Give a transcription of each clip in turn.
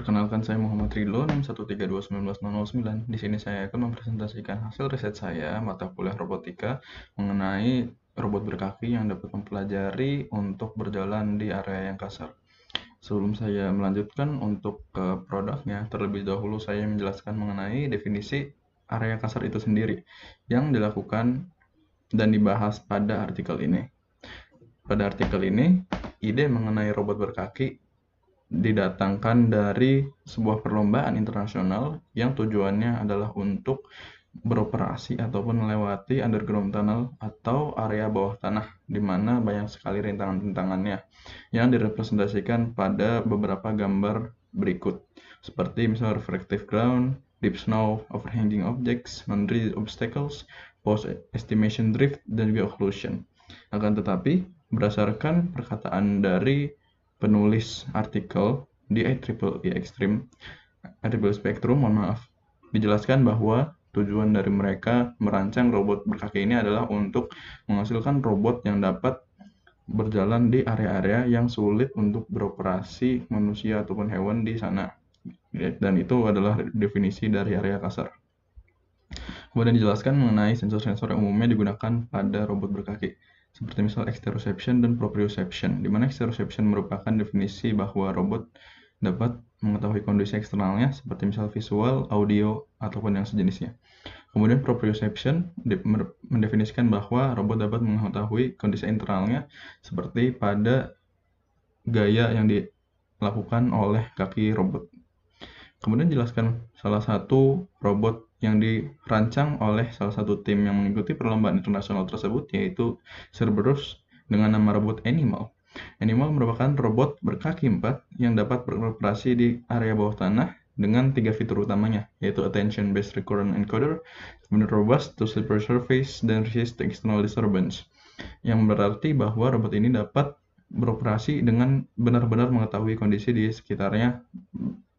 Perkenalkan, saya Muhammad Ridlo, 613219009. Di sini saya akan mempresentasikan hasil riset saya mata kuliah robotika mengenai robot berkaki yang dapat mempelajari untuk berjalan di area yang kasar. Sebelum saya melanjutkan untuk ke produknya, terlebih dahulu saya menjelaskan mengenai definisi area kasar itu sendiri yang dilakukan dan dibahas pada artikel ini. Pada artikel ini, ide mengenai robot berkaki didatangkan dari sebuah perlombaan internasional yang tujuannya adalah untuk beroperasi ataupun melewati underground tunnel atau area bawah tanah, di mana banyak sekali rintangan-rintangannya yang direpresentasikan pada beberapa gambar berikut, seperti misalnya reflective ground, deep snow, overhanging objects, boundary obstacles, post estimation drift, dan juga occlusion. Akan tetapi, berdasarkan perkataan dari penulis artikel di IEEE Extreme, IEEE Spectrum, mohon maaf, dijelaskan bahwa tujuan dari mereka merancang robot berkaki ini adalah untuk menghasilkan robot yang dapat berjalan di area-area yang sulit untuk beroperasi manusia ataupun hewan di sana. Dan itu adalah definisi dari area kasar. Kemudian dijelaskan mengenai sensor-sensor yang umumnya digunakan pada robot berkaki, seperti misal exteroception dan proprioception, di mana exteroception merupakan definisi bahwa robot dapat mengetahui kondisi eksternalnya, seperti misal visual, audio, ataupun yang sejenisnya. Kemudian proprioception mendefinisikan bahwa robot dapat mengetahui kondisi internalnya, seperti pada gaya yang dilakukan oleh kaki robot. Kemudian jelaskan salah satu robot yang dirancang oleh salah satu tim yang mengikuti perlombaan internasional tersebut, yaitu Cerberus, dengan nama robot Animal. Animal merupakan robot berkaki 4 yang dapat beroperasi di area bawah tanah dengan 3 fitur utamanya, yaitu Attention-Based Recurrent Encoder, kemudian Robust to Slippery Surface, dan Resist External Disturbance, yang berarti bahwa robot ini dapat beroperasi dengan benar-benar mengetahui kondisi di sekitarnya,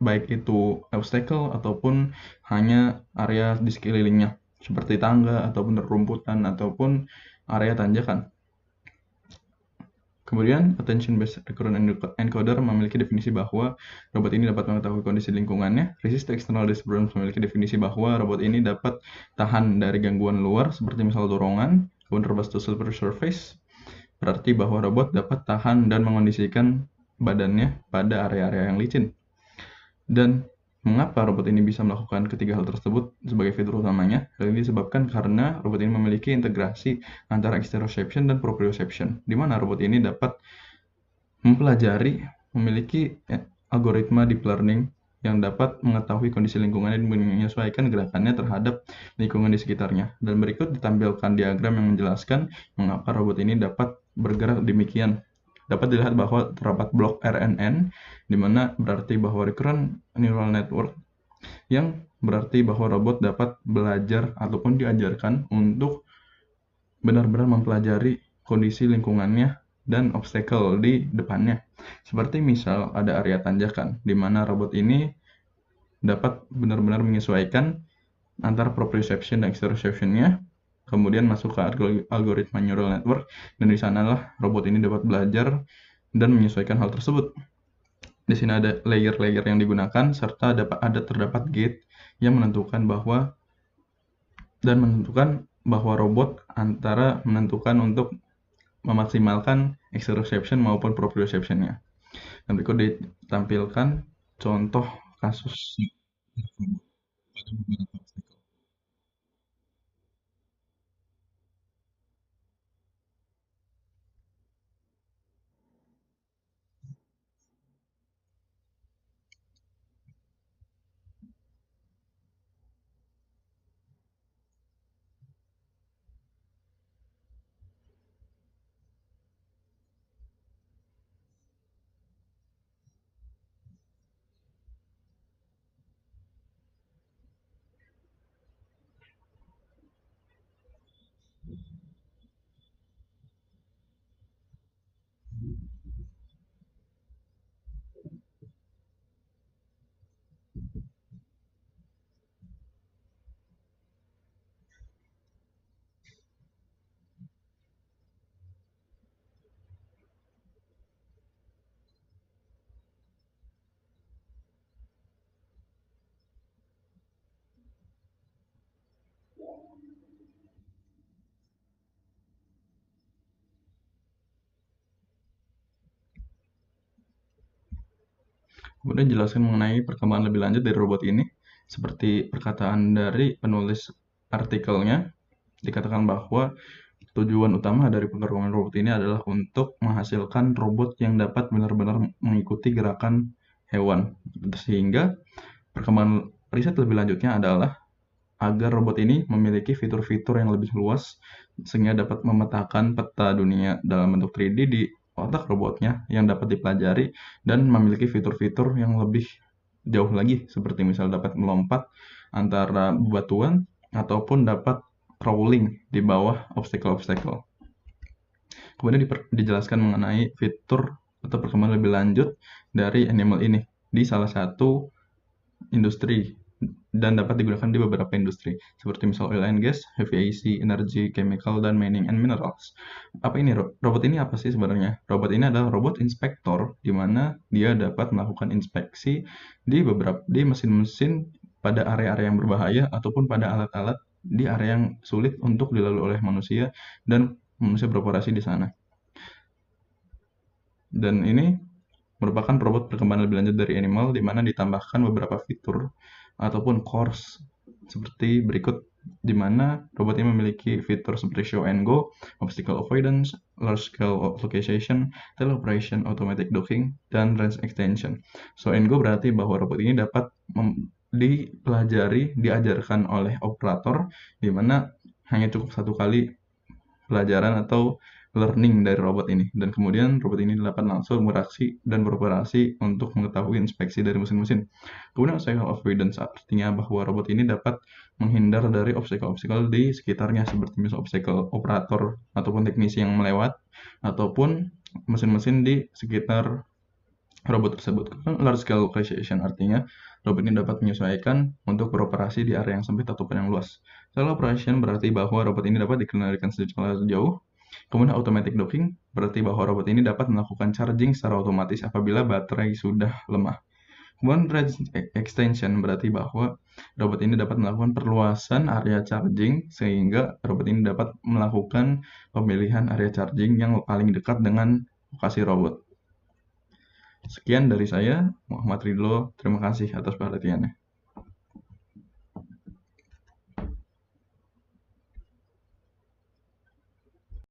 baik itu obstacle ataupun hanya area di sekelilingnya, seperti tangga ataupun rumputan ataupun area tanjakan. Kemudian, Attention-Based Recurrent Encoder memiliki definisi bahwa robot ini dapat mengetahui kondisi lingkungannya. Resist External Disturbance memiliki definisi bahwa robot ini dapat tahan dari gangguan luar, seperti misal dorongan. Kemudian Robust to Slippery Surface berarti bahwa robot dapat tahan dan mengondisikan badannya pada area-area yang licin. Dan mengapa robot ini bisa melakukan ketiga hal tersebut sebagai fitur utamanya? Hal ini disebabkan karena robot ini memiliki integrasi antara exteroception dan proprioception, di mana robot ini dapat mempelajari, memiliki algoritma deep learning yang dapat mengetahui kondisi lingkungan dan menyesuaikan gerakannya terhadap lingkungan di sekitarnya. Dan berikut ditampilkan diagram yang menjelaskan mengapa robot ini dapat bergerak demikian. Dapat dilihat bahwa terdapat blok RNN, di mana berarti bahwa Recurrent Neural Network, yang berarti bahwa robot dapat belajar ataupun diajarkan untuk benar-benar mempelajari kondisi lingkungannya dan obstacle di depannya. Seperti misal ada area tanjakan, di mana robot ini dapat benar-benar menyesuaikan antara proprioception dan exteroception-nya, kemudian masuk ke algoritma neural network, dan di sanalah robot ini dapat belajar dan menyesuaikan hal tersebut. Di sini ada layer-layer yang digunakan, serta terdapat gate yang menentukan bahwa robot antara menentukan untuk memaksimalkan exteroception maupun proprioception-nya. Dan berikut ditampilkan contoh kasus pada beberapa obstacle. Kemudian jelaskan mengenai perkembangan lebih lanjut dari robot ini, seperti perkataan dari penulis artikelnya, dikatakan bahwa tujuan utama dari pengembangan robot ini adalah untuk menghasilkan robot yang dapat benar-benar mengikuti gerakan hewan. Sehingga perkembangan riset lebih lanjutnya adalah agar robot ini memiliki fitur-fitur yang lebih luas sehingga dapat memetakan peta dunia dalam bentuk 3D di otak robotnya yang dapat dipelajari dan memiliki fitur-fitur yang lebih jauh lagi seperti misal dapat melompat antara batuan ataupun dapat crawling di bawah obstacle-obstacle. Kemudian dijelaskan mengenai fitur atau perkembangan lebih lanjut dari animal ini di salah satu industri dan dapat digunakan di beberapa industri seperti misal oil and gas, aviation, energy, chemical, dan mining and minerals. Apa ini robot ini apa sih sebenarnya? Robot ini adalah robot inspektor di mana dia dapat melakukan inspeksi di mesin-mesin pada area-area yang berbahaya ataupun pada alat-alat di area yang sulit untuk dilalui oleh manusia dan manusia beroperasi di sana. Dan ini merupakan robot perkembangan lebih lanjut dari animal di mana ditambahkan beberapa fitur ataupun cores seperti berikut, di mana robot ini memiliki fitur seperti show and go, obstacle avoidance, large scale localization, teleoperation, automatic docking, dan range extension. Show and go berarti bahwa robot ini dapat diajarkan oleh operator di mana hanya cukup satu kali pelajaran atau learning dari robot ini, dan kemudian robot ini dapat langsung bereaksi dan beroperasi untuk mengetahui inspeksi dari mesin-mesin. Kemudian cycle avoidance artinya bahwa robot ini dapat menghindar dari obstacle-obstacle di sekitarnya seperti misal obstacle operator ataupun teknisi yang melewat ataupun mesin-mesin di sekitar robot tersebut. Large scale localization artinya robot ini dapat menyesuaikan untuk beroperasi di area yang sempit ataupun yang luas. Teleoperation berarti bahwa robot ini dapat dikendalikan secara jauh. Kemudian automatic docking berarti bahwa robot ini dapat melakukan charging secara otomatis apabila baterai sudah lemah. Kemudian range extension berarti bahwa robot ini dapat melakukan perluasan area charging sehingga robot ini dapat melakukan pemilihan area charging yang paling dekat dengan lokasi robot. Sekian dari saya, Muhammad Ridlo. Terima kasih atas perhatiannya.